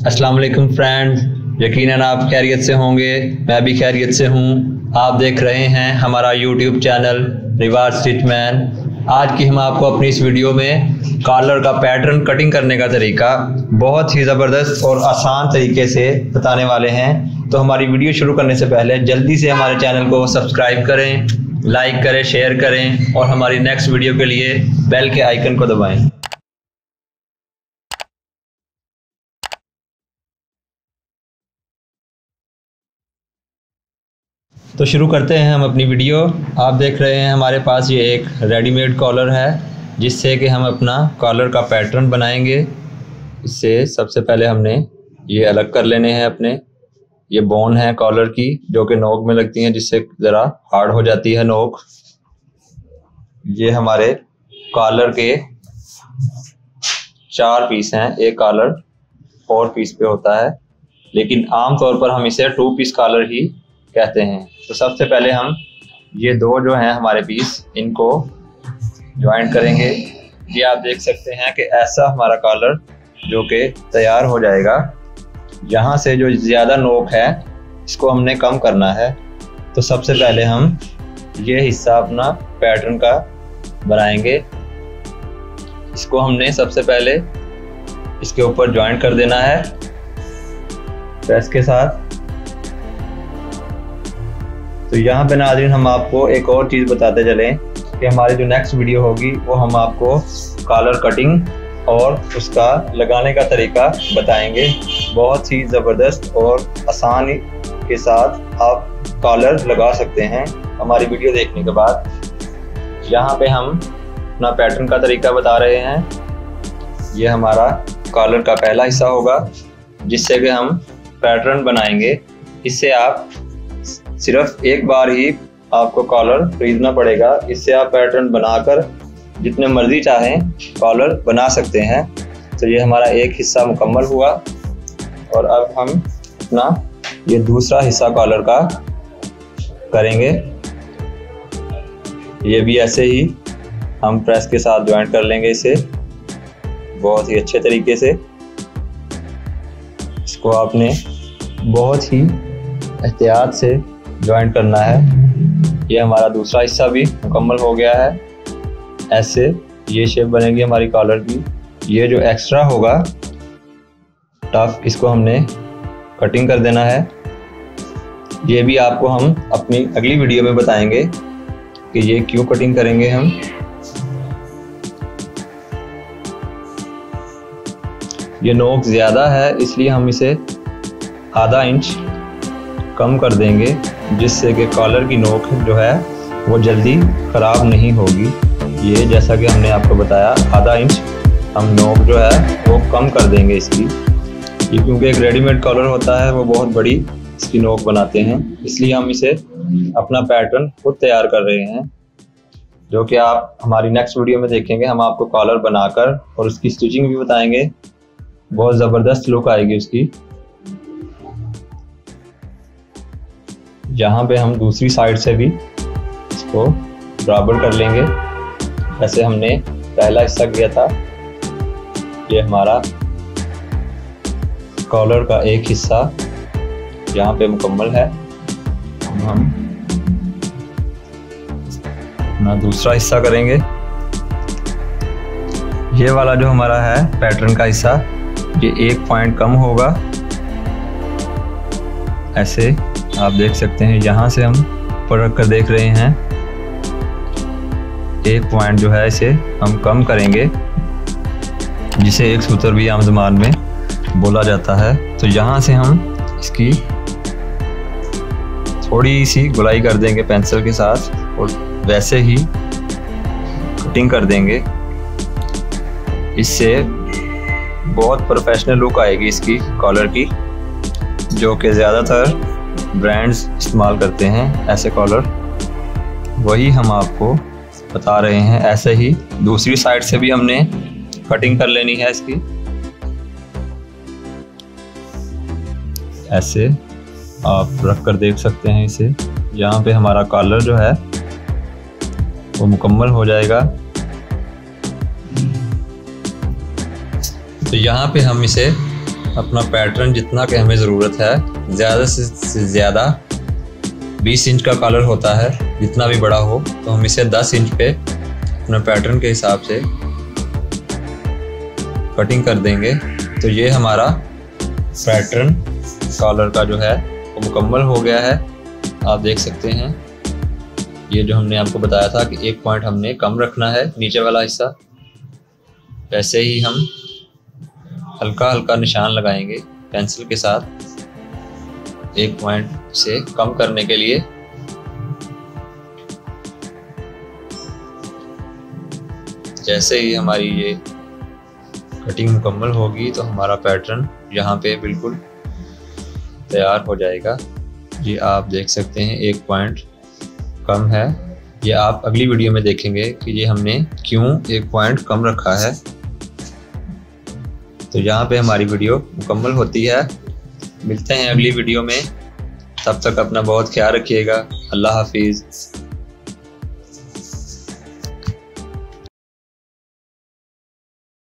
अस्सलाम वालेकुम फ्रेंड्स, यकीनन आप खैरियत से होंगे। मैं भी खैरियत से हूँ। आप देख रहे हैं हमारा यूट्यूब चैनल रिवाज स्टिचमैन। आज की हम आपको अपनी इस वीडियो में कॉलर का पैटर्न कटिंग करने का तरीका बहुत ही ज़बरदस्त और आसान तरीके से बताने वाले हैं। तो हमारी वीडियो शुरू करने से पहले जल्दी से हमारे चैनल को सब्सक्राइब करें, लाइक करें, शेयर करें और हमारी नेक्स्ट वीडियो के लिए बेल के आइकन को दबाएँ। तो शुरू करते हैं हम अपनी वीडियो। आप देख रहे हैं हमारे पास ये एक रेडीमेड कॉलर है जिससे कि हम अपना कॉलर का पैटर्न बनाएंगे। इससे सबसे पहले हमने ये अलग कर लेने हैं अपने। ये बोन है कॉलर की जो कि नोक में लगती हैं, जिससे ज़रा हार्ड हो जाती है नोक। ये हमारे कॉलर के 4 पीस हैं। एक कॉलर 4 पीस पे होता है, लेकिन आम तौर पर हम इसे 2 पीस कॉलर ही कहते हैं। तो सबसे पहले हम ये 2 जो हैं हमारे पीस, इनको ज्वाइंट करेंगे। ये आप देख सकते हैं कि ऐसा हमारा कॉलर जो कि तैयार हो जाएगा। यहाँ से जो ज़्यादा नोक है इसको हमने कम करना है। तो सबसे पहले हम ये हिस्सा अपना पैटर्न का बनाएंगे। इसको हमने सबसे पहले इसके ऊपर ज्वाइंट कर देना है प्रेस के साथ। तो यहाँ पे नाज़रीन हम आपको एक और चीज़ बताते चलें कि हमारी जो नेक्स्ट वीडियो होगी वो हम आपको कॉलर कटिंग और उसका लगाने का तरीका बताएंगे। बहुत ही ज़बरदस्त और आसानी के साथ आप कॉलर लगा सकते हैं हमारी वीडियो देखने के बाद। यहाँ पे हम अपना पैटर्न का तरीका बता रहे हैं। ये हमारा कॉलर का पहला हिस्सा होगा जिससे कि हम पैटर्न बनाएंगे। इससे आप सिर्फ एक बार ही आपको कॉलर खरीदना पड़ेगा। इससे आप पैटर्न बनाकर जितने मर्जी चाहें कॉलर बना सकते हैं। तो ये हमारा एक हिस्सा मुकम्मल हुआ और अब हम अपना ये दूसरा हिस्सा कॉलर का करेंगे। ये भी ऐसे ही हम प्रेस के साथ ज्वाइंट कर लेंगे इसे बहुत ही अच्छे तरीके से। इसको आपने बहुत ही एहतियात से ज्वाइंट करना है। ये हमारा दूसरा हिस्सा भी मुकम्मल हो गया है। ऐसे ये शेप बनेगी हमारी कॉलर की। ये जो एक्स्ट्रा होगा टफ, इसको हमने कटिंग कर देना है। ये भी आपको हम अपनी अगली वीडियो में बताएंगे कि ये क्यों कटिंग करेंगे हम। ये नोक ज़्यादा है इसलिए हम इसे आधा इंच कम कर देंगे, जिससे कि कॉलर की नोक जो है वो जल्दी ख़राब नहीं होगी। ये जैसा कि हमने आपको बताया आधा इंच हम नोक जो है वो कम कर देंगे इसकी। ये क्योंकि एक रेडीमेड कॉलर होता है वो बहुत बड़ी इसकी नोक बनाते हैं, इसलिए हम इसे अपना पैटर्न खुद तैयार कर रहे हैं, जो कि आप हमारी नेक्स्ट वीडियो में देखेंगे। हम आपको कॉलर बनाकर और उसकी स्टिचिंग भी बताएंगे। बहुत ज़बरदस्त लुक आएगी उसकी। यहाँ पे हम दूसरी साइड से भी इसको बराबर कर लेंगे जैसे हमने पहला हिस्सा किया था। ये हमारा कॉलर का एक हिस्सा यहाँ पे मुकम्मल है। हम अपना दूसरा हिस्सा करेंगे। ये वाला जो हमारा है पैटर्न का हिस्सा, ये 1 पॉइंट कम होगा। ऐसे आप देख सकते हैं, यहाँ से हम ऊपर रख कर देख रहे हैं। 1 पॉइंट जो है इसे हम कम करेंगे, जिसे एक सूत्र भी आम ज़बान में बोला जाता है। तो यहाँ से हम इसकी थोड़ी सी गुलाई कर देंगे पेंसिल के साथ और वैसे ही कटिंग कर देंगे। इससे बहुत प्रोफेशनल लुक आएगी इसकी कॉलर की, जो कि ज़्यादातर ब्रांड्स इस्तेमाल करते हैं ऐसे कॉलर। वही हम आपको बता रहे हैं। ऐसे ही दूसरी साइड से भी हमने कटिंग कर लेनी है इसकी। ऐसे आप रख कर देख सकते हैं इसे। यहाँ पे हमारा कॉलर जो है वो मुकम्मल हो जाएगा। तो यहाँ पे हम इसे अपना पैटर्न जितना कि हमें ज़रूरत है, ज़्यादा से ज़्यादा 20 इंच का कॉलर होता है, जितना भी बड़ा हो, तो हम इसे 10 इंच पे अपने पैटर्न के हिसाब से कटिंग कर देंगे। तो ये हमारा पैटर्न कॉलर का जो है वो मुकम्मल हो गया है। आप देख सकते हैं, ये जो हमने आपको बताया था कि एक पॉइंट हमने कम रखना है नीचे वाला हिस्सा, वैसे ही हम हल्का हल्का निशान लगाएंगे पेंसिल के साथ एक पॉइंट से कम करने के लिए। जैसे ही हमारी ये कटिंग मुकम्मल होगी तो हमारा पैटर्न यहाँ पे बिल्कुल तैयार हो जाएगा। ये आप देख सकते हैं एक पॉइंट कम है, ये आप अगली वीडियो में देखेंगे कि ये हमने क्यों एक पॉइंट कम रखा है। तो यहाँ पे हमारी वीडियो मुकम्मल होती है। मिलते हैं अगली वीडियो में, तब तक अपना बहुत ख्याल रखिएगा। अल्लाह हाफिज़।